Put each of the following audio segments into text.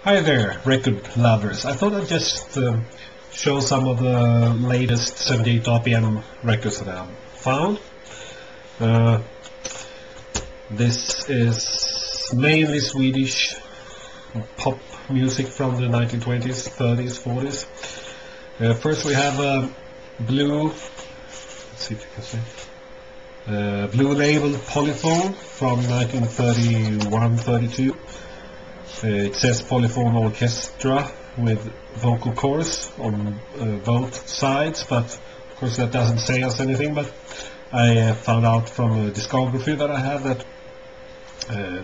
Hi there, record lovers. I thought I'd just show some of the latest 78 RPM records that I've found. Uh, this is mainly Swedish pop music from the 1920s, 30s, 40s. First we have blue, let's see if you can see, blue label Polyphone from 1931-32. It says Polyphone Orchestra with vocal chorus on both sides, but of course that doesn't say us anything. But I found out from a discography that I have that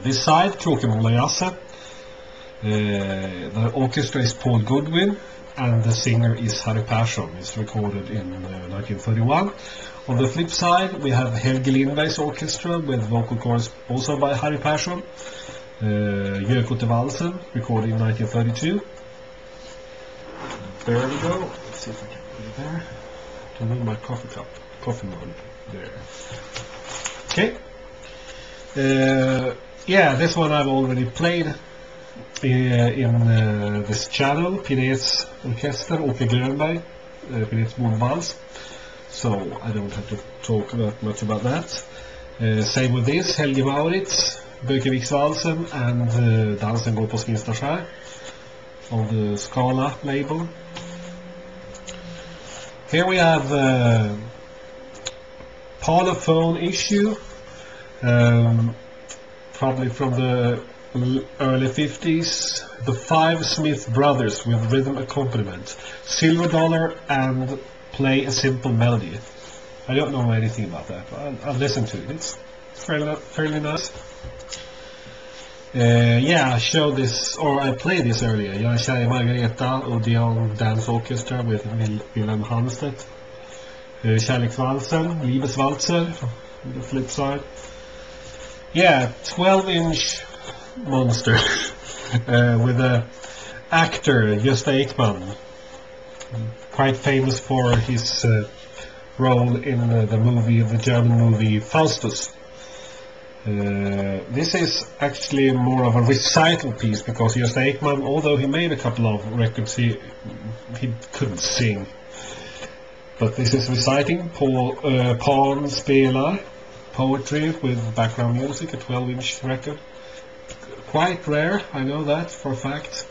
this side, Tråkmåla Jasse, the orchestra is Paul Goodwin and the singer is Harry Persson. It's recorded in 1931. On the flip side we have Helge Lindberg's orchestra with vocal chorus also by Harry Persson. Valsen, recorded in 1932. There we go. Let's see if I can put it there. To move my coffee mug there. Okay. Yeah, this one I've already played in this channel, Pinets Orchester, Åke Grönberg, Pinets Mondvals. So I don't have to talk much about that. Same with this, Helge Maurits, Bökeviksvalsen and Dansen går på Skinstaskär on the Scala label. Here we have Polyphone issue, probably from the early 50s. The Five Smith Brothers with rhythm accompaniment, Silver Dollar and Play a Simple Melody. I don't know anything about that, but I'll listen to it. It's fairly nice. Yeah, I showed this, or I played this earlier. Jag är kär i Margareta, Odeon Dance Orchestra with Wilhelm Hanstedt. Kärleksvalsen, Liebeswalzer, the flip side. Yeah, 12-inch monster with a actor, Gösta Ekman, quite famous for his role in the German movie Faustus. This is actually more of a recital piece because Gösta Ekman, although he made a couple of records, he couldn't sing. But this is reciting Pan spelar, poetry with background music, a 12-inch record. Quite rare, I know that for a fact.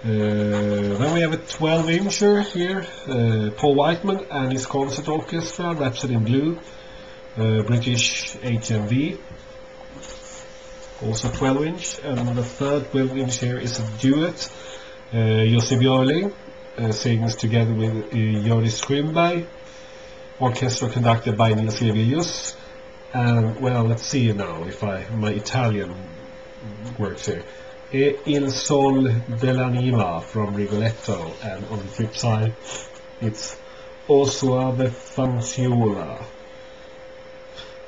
Then we have a 12-incher here, Paul Whiteman and his concert orchestra, Rhapsody in Blue. British HMV, also 12-inch, and the third 12-inch here is a duet. Jussi Björling sings together with Joris Strindberg, orchestra conducted by Nils Evelius, and well, let's see now if my Italian works here. Il Sol dell'Anima from Rigoletto, and on the flip side it's O Suave Fanciulla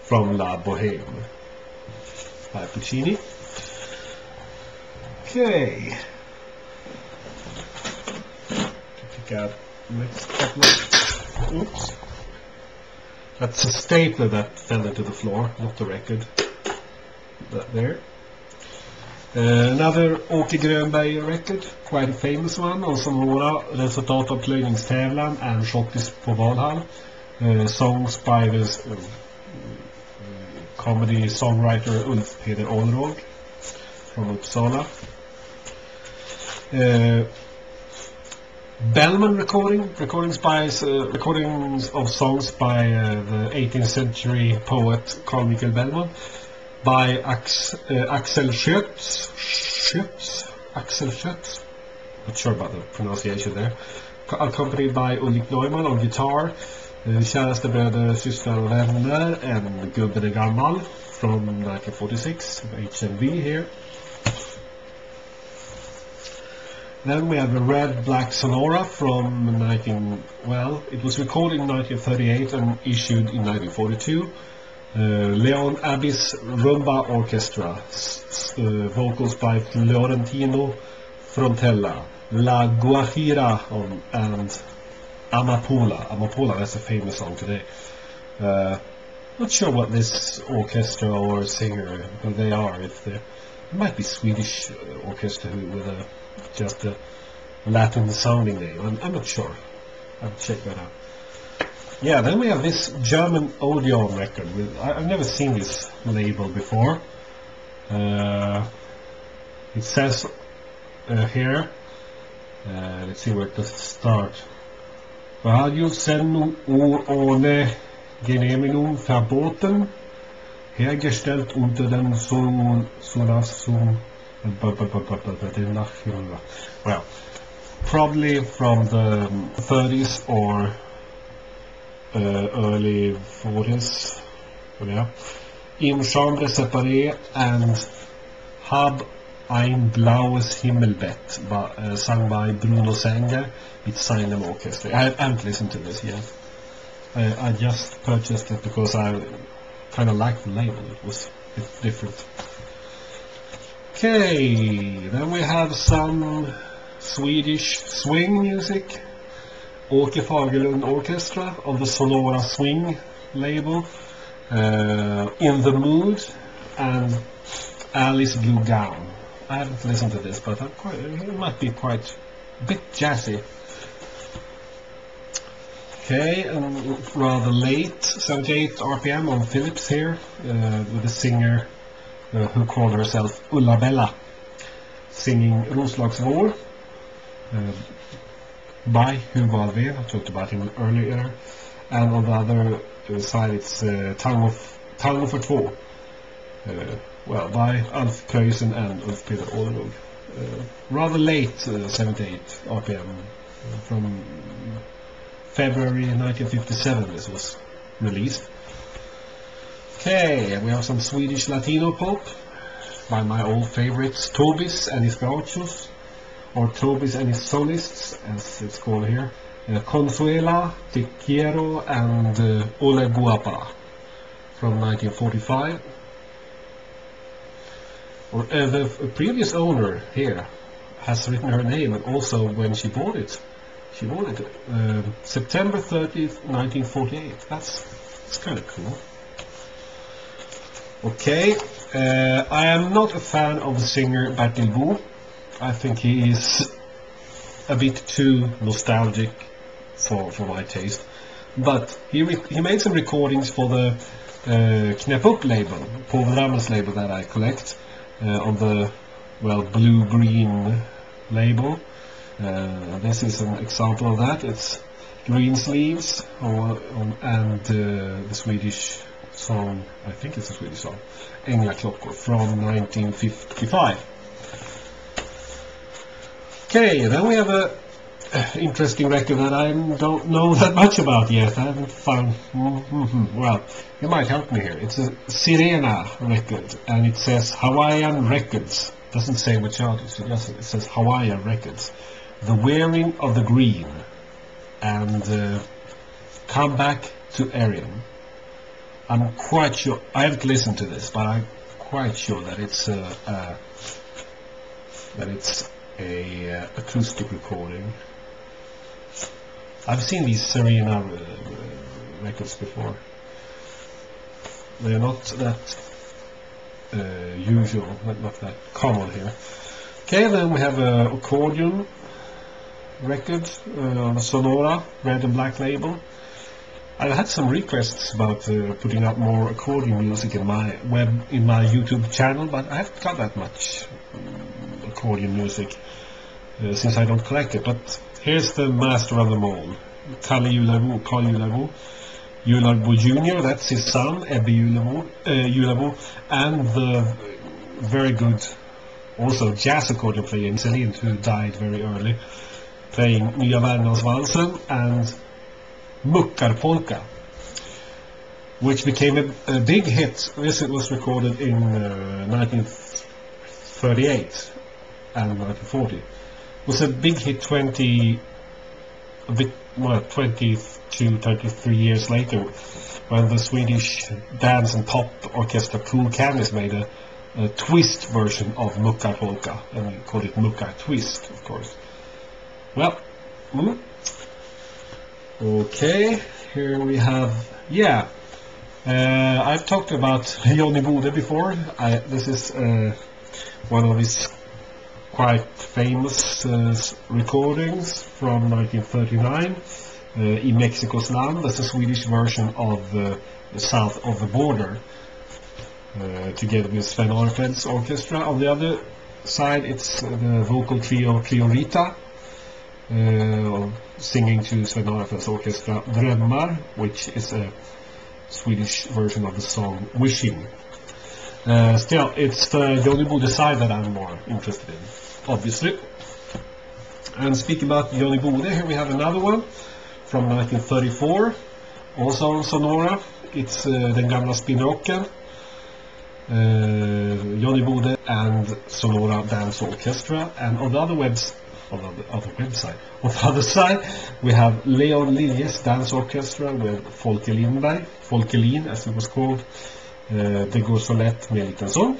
from La Bohème by Puccini. Okay. Pick out next couple of, oops. That's a stapler that fell into the floor, not the record. That there. Another Åke Grönberg record, quite a famous one. Also några resultat av plöjningstävlan and Schottis på Valhall. Songs by this comedy songwriter Ulf Peder Olrog from Uppsala. Bellman recordings of songs by the 18th century poet Carl Michael Bellman, by Axel Schütz, not sure about the pronunciation there, accompanied by Ulrik Neumann on guitar. Käraste bröder, systrar och vänner, and Gubben är gammal from 1946, HMV here. Then we have a Red Black Sonora from it was recorded in 1938 and issued in 1942. Leon Abbey's Rumba Orchestra, vocals by Florentino Frontella, La Guajira and Amapola, that's a famous song today. Not sure what this orchestra or singer, who they are, if they're It might be Swedish orchestra with just a Latin sounding name. I'm not sure. I'll check that out. Yeah, then we have this German Odeon record. I've never seen this label before. It says here, let's see where it does start. Radio Sendung ohne Genehmigung verboten, hergestellt unter den Zulassung. Well, probably from the 30s or early 40s. Yeah. Im Chambre Separé and Hab ein blaues Himmelbett, sung by Bruno Sanger with Silent Orchestra. I haven't listened to this yet. I just purchased it because I kind of liked the label. It was a bit different. Okay, then we have some Swedish swing music. Åke Fagerlund Orchestra on the Sonora Swing label. In the Mood and Alice Blue Gown. I haven't listened to this, but it might be quite a bit jazzy. Okay, rather late, 78 RPM on Philips here, with a singer who called herself Ulla Bella, singing Roslagsvår by Hugo Alvé. I talked about him earlier. And on the other side it's Tango för två, well, by Alf Köysen and Ulf Peter Åderlund. Rather late, 78 RPM, from February 1957 this was released. Okay, we have some Swedish Latino pop by my old favorites, Tobis and his Gauchos, or Tobis and his Solists, as it's called here. Consuela, Te Quiero and Ole Guapa from 1945. The previous owner here has written her name, and also when she bought it. She bought it September 30th, 1948. That's kind of cool. Okay, I am not a fan of the singer Bertil Bo. I think he is a bit too nostalgic for my taste. But he made some recordings for the Knäpp Upp label, Paul Rammel's label that I collect, on the, well, blue-green label. This is an example of that. It's Green Sleeves and the Swedish song, I think it's a Swedish song, Änglaklocka from 1955. Okay, then we have a interesting record that I don't know that much about yet. I haven't found. Well, you might help me here. It's a Sirena record, and it says Hawaiian Records. Doesn't say which artist. It says Hawaiian Records. The Wearing of the Green, and Come Back to Erin. I'm quite sure. I haven't listened to this, but I'm quite sure that it's a acoustic recording. I've seen these Serena records before. They're not that usual, not that common here. Okay, then we have an accordion record on the Sonora red and black label. I've had some requests about putting out more accordion music in my YouTube channel, but I haven't got that much accordion music since I don't collect it. But here's the master of them all, Carl Jularbo Jr., that's his son, Ebbe Jularbo, and the very good also jazz accordion player Celine, who died very early, playing Nya Värmlandsvalsen and Muckarpolka, which became a big hit. This was recorded in 1938 and 1940. It was a big hit 22, 33 years later, when the Swedish dance and pop orchestra Cool Candies made a twist version of Muckarpolka, and we called it Muckar Twist, of course. Well, okay, here we have, I've talked about Johnny Bode before. This is one of his quite famous recordings from 1939, In Mexico's Land. That's a Swedish version of South of the Border, together with Sven Orfeldt's orchestra. On the other side, it's the vocal trio Rita, singing to Sven Orfeldt's orchestra Drömmar, which is a Swedish version of the song Wishing. Still, it's the Johnny Bode side that I'm more interested in, obviously. And speaking about Johnny Bode, here we have another one from 1934, also on Sonora. It's Den gamla spinnrocken, Johnny Bode and Sonora Dance Orchestra. And on the other side, we have Leon Liljes Dance Orchestra with Folke Lindberg, Folkelin as it was called. Det går så lätt med en liten sång.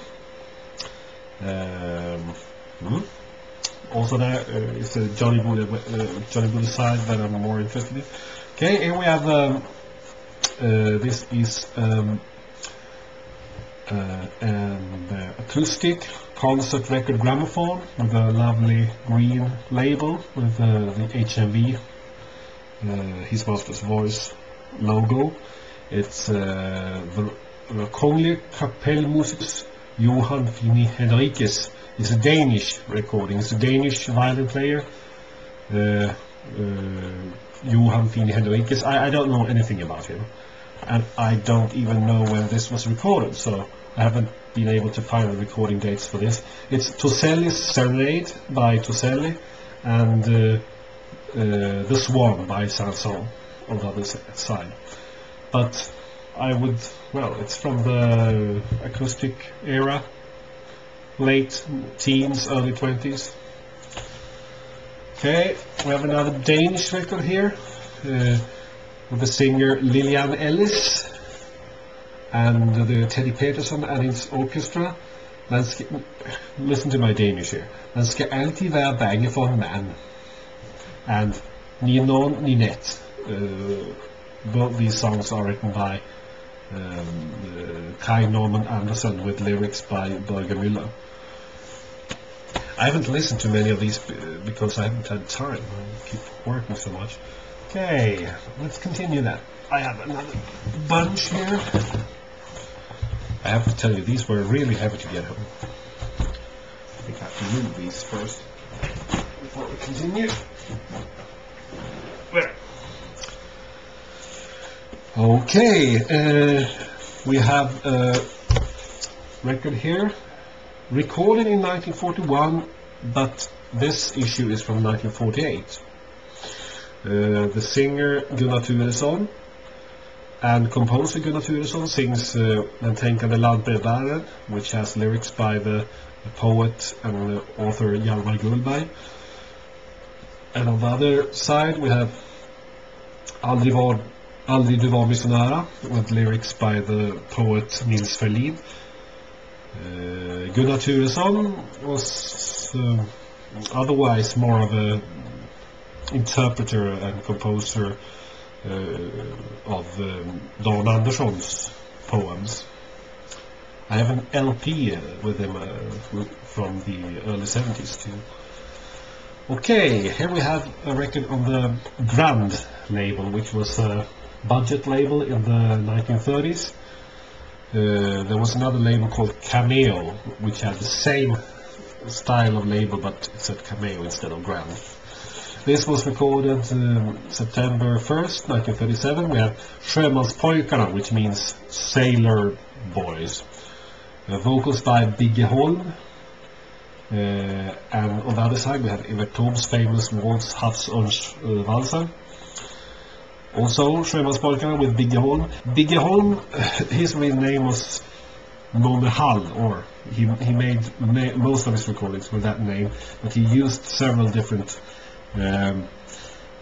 Also there is the Johnny Bode side that I'm more interested in. Okay, here we have this is an acoustic concert record gramophone with a lovely green label with the HMV, His Master's Voice logo. It's the Kongelig Kapellmusiks Johan Fini Henriques. It's a Danish recording. It's a Danish violin player, Johan Fini Henriques. I don't know anything about him, and I don't even know when this was recorded, so I haven't been able to find the recording dates for this. It's Toselli's Serenade by Toselli and The Swan by Sanson on the other side. But I would, well, it's from the acoustic era, late teens, early 20s. Okay, we have another Danish record here with the singer Lilian Ellis and the Teddy Peterson and his orchestra. Listen to my Danish here. Man ska alltid vara bange for en man. And Ni nån ni net. Both these songs are written by Kai Norman Anderson with lyrics by Börje Müller. I haven't listened to many of these because I haven't had time. I keep working so much. Okay, let's continue that. I have another bunch here. I have to tell you, these were really heavy to get home. I think I have to move these first before we continue. There. Okay, we have a record here, recorded in 1941, but this issue is from 1948. The singer Gunnar Turesson and composer Gunnar Turesson sings Den tänkande lantbrevbäraren, which has lyrics by the poet and author Hjalmar Gullberg. And on the other side we have Aldrig du var mig så nära, with lyrics by the poet Nils Ferlin. Gunnar Turesson was otherwise more of a interpreter and composer of Dan Andersson's poems. I have an LP with him from the early 70s too. Okay, here we have a record on the Grand label, which was a budget label in the 1930s. There was another label called Cameo, which had the same style of label, but it said Cameo instead of Grand. This was recorded September 1st, 1937. We have Sjömanspojkarna, which means sailor boys. Vocals by Bigge Holm. And on the other side we have Evert Taubes famous waltz Havsörnsvalsen. Also Sjömanspojkarna with Bigge Holm. Bigge Holm, his real name was Nonne Hall, or he made most of his recordings with that name, but he used several different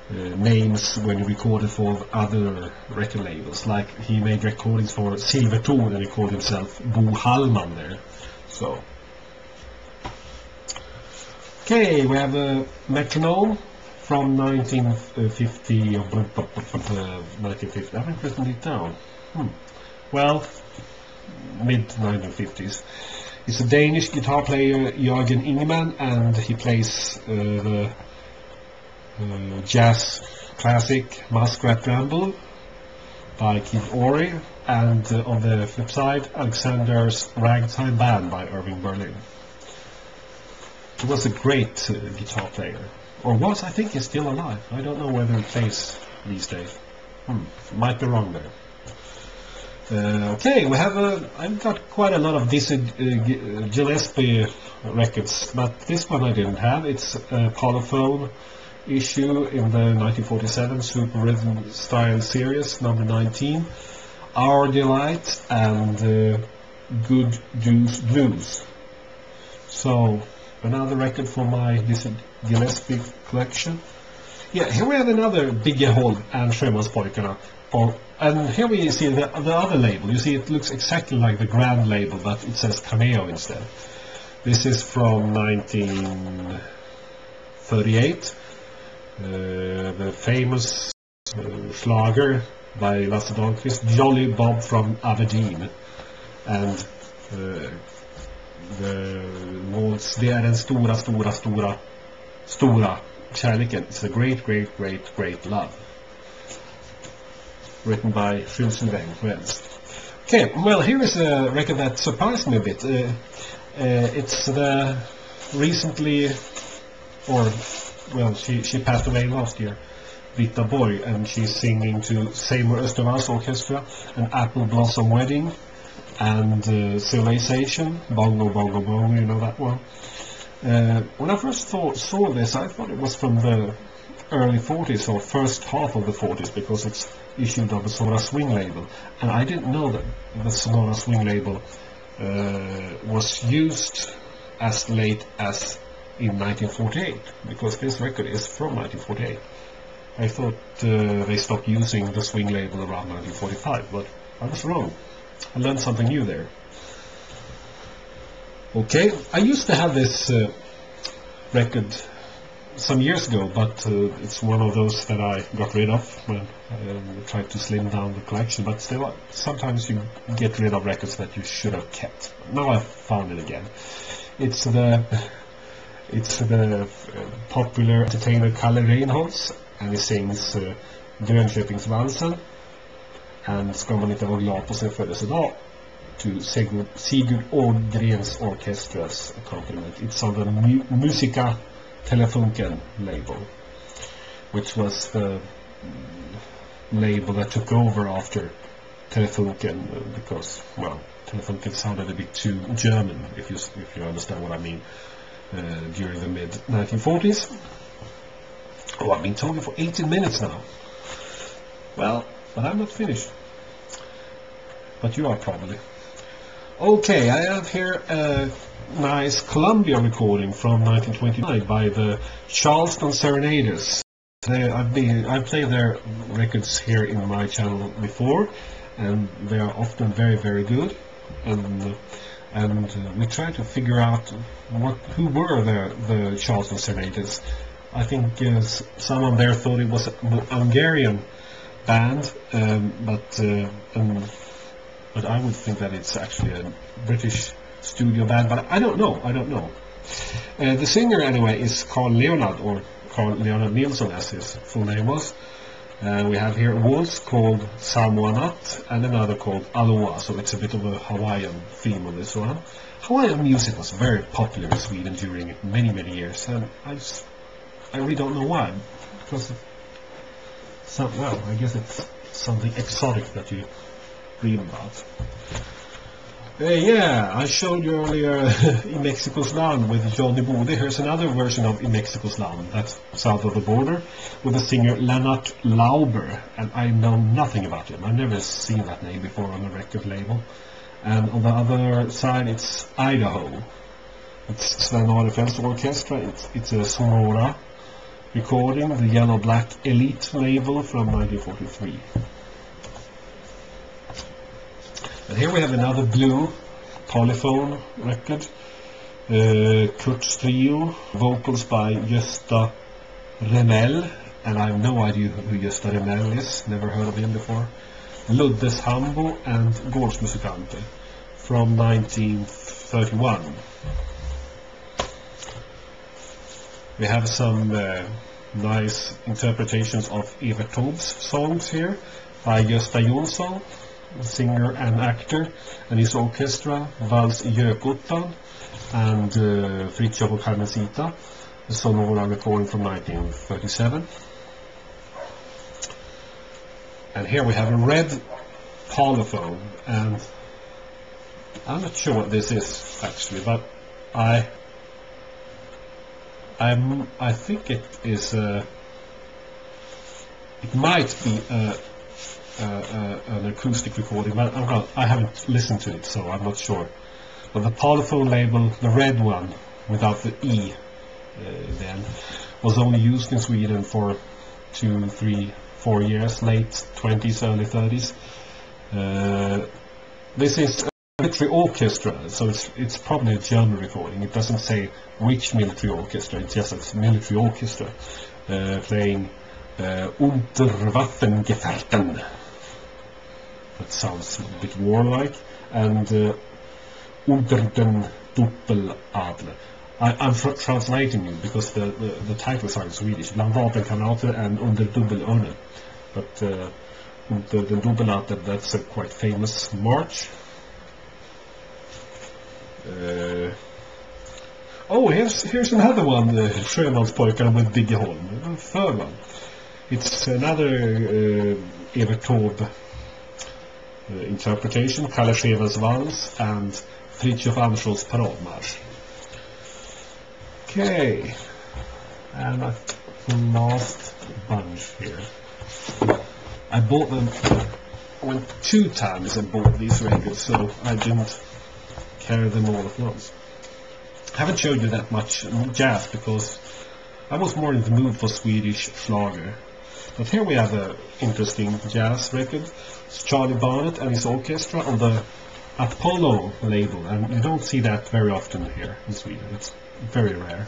names when he recorded for other record labels. Like he made recordings for Silverton and he called himself Bo Hallman there. So okay, we have a metronome from 1950 or 1950. I haven't written it down. Well, mid 1950s. It's a Danish guitar player, Jørgen Ingemann, and he plays the jazz classic Muskrat Ramble by Keith Ory, and on the flip side, Alexander's Ragtime Band by Irving Berlin. He was a great guitar player, or was. I think he's still alive. I don't know whether he plays these days. Might be wrong there. Okay, I've got quite a lot of Dizzy Gillespie records, but this one I didn't have. It's a Colophone issue in the 1947 Super Rhythm Style Series, number 19, Our Delight and Good Juice Blues. So, another record for my Dizzy Gillespie collection. Yeah, here we have another Biggeholm and Sjömanspojkarna. And here we see the other label. You see it looks exactly like the Grand label, but it says Cameo instead. This is from 1938. The famous Schlager by Lasse Dahlqvist, Jolly Bob from Aberdeen. And the waltz, det är den stora kärleken. It's a great love. Written by Jules Sylvain friends. Okay, well, here is a record that surprised me a bit. It's the recently, or well, she passed away last year, Britta Borg, and she's singing to Seymour Östervall's orchestra, an Apple Blossom Wedding, and Civilization, Bongo Bongo Bongo, you know that one. When I first saw this, I thought it was from the early 40s or first half of the 40s, because it's issued on the Sonora Swing label, and I didn't know that the Sonora Swing label was used as late as in 1948, because this record is from 1948. I thought they stopped using the Swing label around 1945, but I was wrong. I learned something new there. Okay, I used to have this record some years ago, but it's one of those that I got rid of when I tried to slim down the collection, but still, sometimes you get rid of records that you should have kept. Now I've found it again. It's the popular entertainer Kalle Reinholds, and he sings Grönköpingsvalsen and Ska man inte vara glad på sin födelsedag to Sigurd Ågrens Orchestra's accompaniment. It's on the Musica Telefunken label, which was the label that took over after Telefunken, because, well, Telefunken sounded a bit too German, if you understand what I mean, during the mid-1940s. Oh, I've been talking for 18 minutes now. Well, but I'm not finished. But you are probably. Okay, I have here a nice Columbia recording from 1929 by the Charleston Serenaders. I've played their records here in my channel before, and they are often very good. And we try to figure out who were the Charleston Serenaders. I think someone there thought it was a Hungarian band, but I would think that it's actually a British studio band, but I don't know. The singer, anyway, is Carl Leonard, or Carl Leonard Nilsson, as his full name was. We have here a waltz called Samoanat and another called Aloha, so it's a bit of a Hawaiian theme on this one. Hawaiian music was very popular in Sweden during many years, and I really don't know why, because I guess it's something exotic that you read about. Yeah, I showed you earlier In Mexico's Land with Johnny Bode. Here's another version of In Mexico's Land, that's south of the border, with the singer Lennart Lauber, and I know nothing about him. I've never seen that name before on a record label. And on the other side, it's Idaho. It's Sven Arefeldt's orchestra. It's a Sonora recording, the Yellow Black Elite label from 1943. And here we have another blue polyphone record, Kurt's Trio, vocals by Gösta Remell, and I have no idea who Gösta Remell is, never heard of him before. Luddes Hambo and Gårdsmusikanter from 1931. We have some nice interpretations of Evert Taubes songs here by Gösta Jonsson, singer and actor, and his orchestra, Vals i Gökottan, and Fritiof och Carmencita, the Sonora recording from 1937. And here we have a red polyphone, and I'm not sure what this is actually, but I think it is it might be an acoustic recording, but I haven't listened to it, so I'm not sure. But the polyphone label, the red one without the E then, was only used in Sweden for 2, 3, 4 years, late 20s, early 30s. This is a military orchestra, so it's probably a German recording. It doesn't say which military orchestra, it's just a military orchestra playing Unterwaffengefährten. That sounds a bit warlike. And Unter den Doppeladler. I'm translating it because the titles are in Swedish. Bland vapenkamrater and Under Dubbelörnen. But Unter den Doppeladler, that's a quite famous march. Oh, here's another one, Sjömanspojkarna with Biggeholm, a third one. It's another Evert Taube interpretation, Kalle Schewens Vals and Fritiof Anderssons Paradmarsch. Okay, and the last bunch here. I bought them, I went 2 times and bought these records, so I didn't carry them all at once. I haven't showed you that much jazz because I was more in the mood for Swedish Schlager. But here we have an interesting jazz record. It's Charlie Barnett and his orchestra on the Apollo label, and you don't see that very often here in Sweden. It's very rare.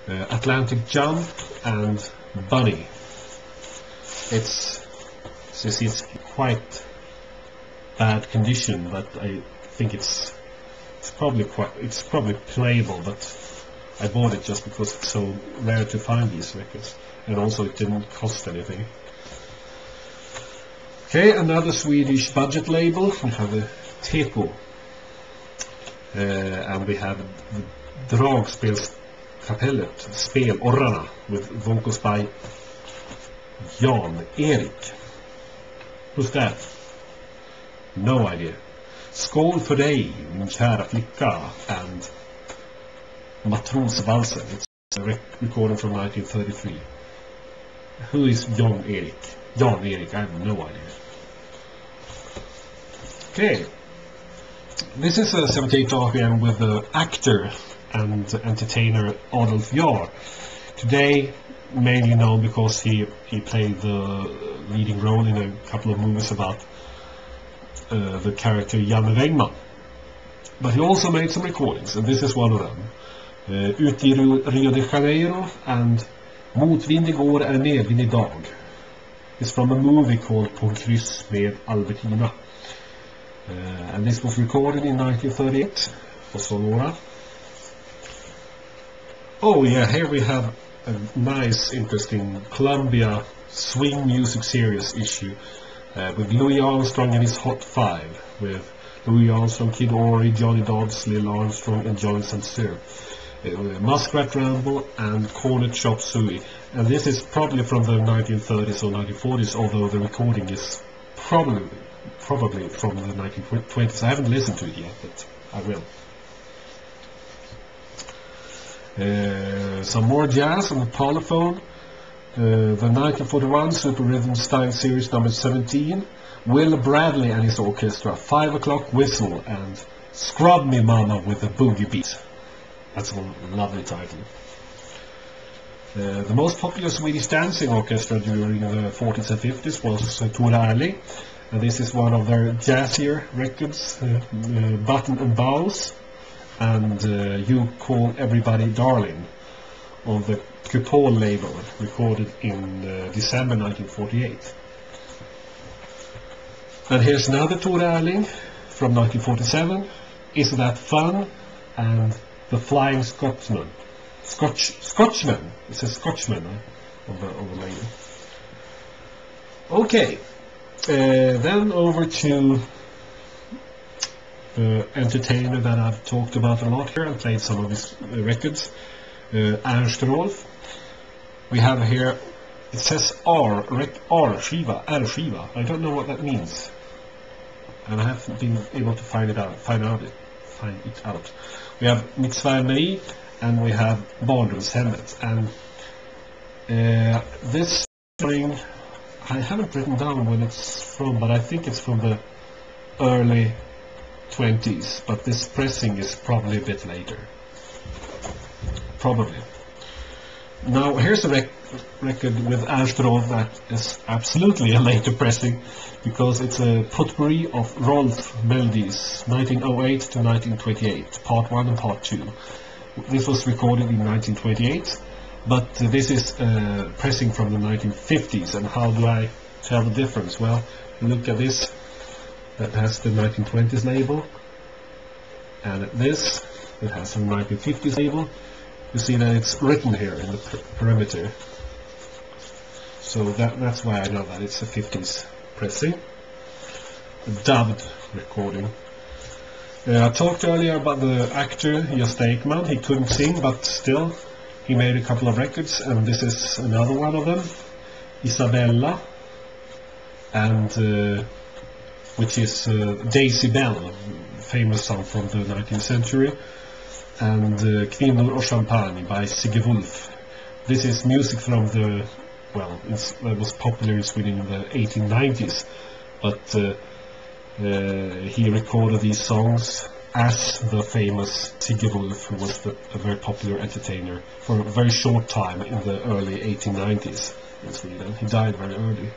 Atlantic Jump and Bunny. It's quite bad condition, but I think it's probably playable, but I bought it just because it's so rare to find these records, and also it didn't cost anything. Okay, another Swedish budget label. We have a Teko, and we have the Dragspelskapellet, Spelorrarna, with vocals by Jan Erik. Who's that? No idea. Skål för dig, min kära flicka, and Matrosvalsen. It's a recording from 1933. Who is Jan Erik? Jan Erik, I have no idea. Okay, this is a 78 RPM with the actor and entertainer Adolf Jahr. Today, mainly known because he played the leading role in a couple of movies about the character Janne Wängman. But he also made some recordings, and this is one of them. Ute i Rio de Janeiro and Motvind igår är medvind idag. It's from a movie called På kryss med Albertina. And this was recorded in 1938 for Sonora. Oh yeah, here we have a nice, interesting Columbia swing music series issue with Louis Armstrong and his Hot Five, with Louis Armstrong, Kid Ory, Johnny Dodds, Lil Armstrong and Johnny St. Cyr. Muskrat Ramble and Cornet Shop Suey. And this is probably from the 1930s or 1940s, although the recording is probably from the 1920s. I haven't listened to it yet, but I will. Some more jazz on the polyphone. The 1941 Super Rhythm Style Series number 17. Will Bradley and his orchestra, 5 o'clock whistle and Scrub Me Mama with a Boogie Beat. That's a lovely title. The most popular Swedish dancing orchestra during the 40s and 50s was Tor Ehrling, and this is one of their jazzier records, Button and Bows, and You Call Everybody Darling, on the Kupol label, recorded in December 1948. And here's another Tor Ehrling, from 1947, Isn't That Fun, and The Flying Scotsman. Scotchman. It says Scotchman on the label. Okay, then over to the entertainer that I've talked about a lot here and played some of his records, Ernst Rolf. We have here, it says R-Shiva. I don't know what that means, and I haven't been able to find it out. We have Mitzvah and we have Barndomshemmet, and this string I haven't written down when it's from, but I think it's from the early 20s, but this pressing is probably a bit later. Probably. Now here's a record with Ernst Rolf that is absolutely a later pressing, because it's a potpourri of Rolf melodies, 1908 to 1928, part 1 and part 2. This was recorded in 1928, but this is pressing from the 1950s. And how do I tell the difference? Well, look at this, that has the 1920s label, and at this, that has the 1950s label. You see that it's written here in the perimeter, so that's why I know that it's a 50s pressing, a dubbed recording. I talked earlier about the actor Gösta Ekman. He couldn't sing, but still he made a couple of records, and this is another one of them, Isabella, and which is Daisy Bell, famous song from the 19th century, and Kvinnor och Champagne by Sigge Wolf. This is music from the, well, it was popular in Sweden in the 1890s, but he recorded these songs as the famous Sigge Wolf, who was a very popular entertainer for a very short time in the early 1890s in Sweden. He died very early.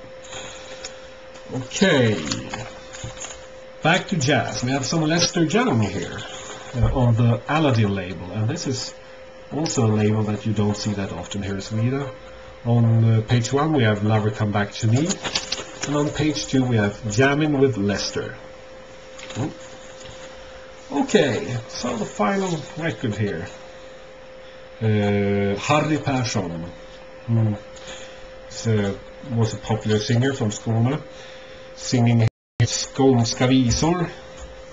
Okay, back to jazz. We have some Lester Young here on the Aladdin label, and this is also a label that you don't see that often here in Sweden. On page 1 we have Lover Come Back to Me, and on page 2 we have Jammin' with Lester. Okay, so the final record here, Harry Persson, who was a popular singer from Skåne, singing Skånska visor,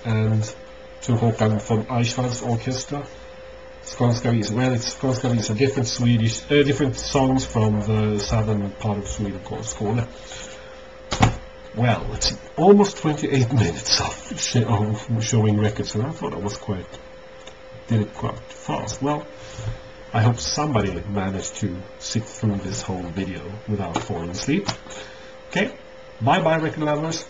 and to Håkan von Eichwald's orchestra. Skånska visor, well, it's Skånska visor, different songs from the southern part of Sweden called Skåne. Well, it's almost 28 minutes of showing records, and I thought I did it quite fast. Well, I hope somebody managed to sit through this whole video without falling asleep. Okay, bye bye record lovers.